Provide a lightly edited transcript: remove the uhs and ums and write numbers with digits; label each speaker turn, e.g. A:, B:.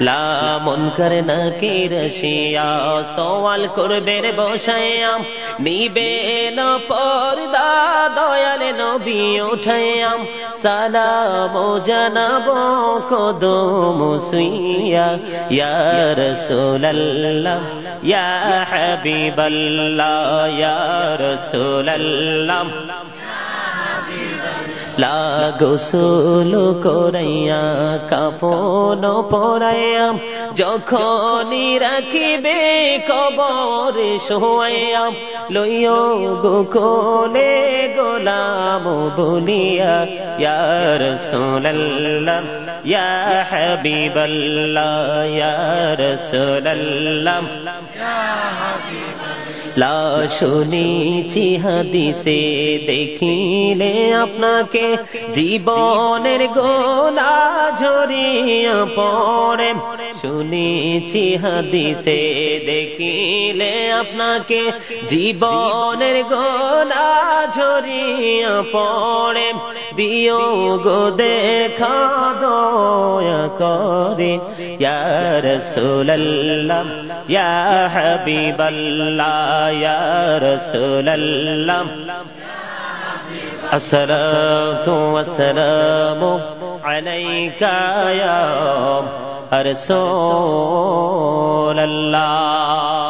A: লা মুনকার নাকির শিয়া সওয়াল করবে রে বসায়া নিবে না পর্দা দয়াল নবী উঠায়া সালাম জানাব কদম সুইয়া ইয়া রাসূলুল্লাহ ইয়া হাবিবাল্লাহ ইয়া রাসূলুল্লাহ লা গোসল করাইয়া কাফন পরাইয়া যখনই রাখিবে কবরে শোয়াইয়া লইও গো কোলে গোলাম বলিয়া ইয়া রাসূলুল্লাহ ইয়া হাবিবাল্লাহ ইয়া রাসূলুল্লাহ লা শুনেছি হাদিসে দেখিলে আপনাকে জীবনের গোলা ঝরিয়া পড়ে শুনেছি হাদিসে দেখিলে আপনাকে জীবনের গোলা ঝরিয়া পড়ে দিও গো দেখা দয়া করে ইয়া রাসূলুল্লাহ ইয়া হাবিবাল্লাহ ইয়া রাসূলুল্লাহ আসসালাতু ওয়াসসালামু আলাইকা ইয়া রাসূলুল্লাহ।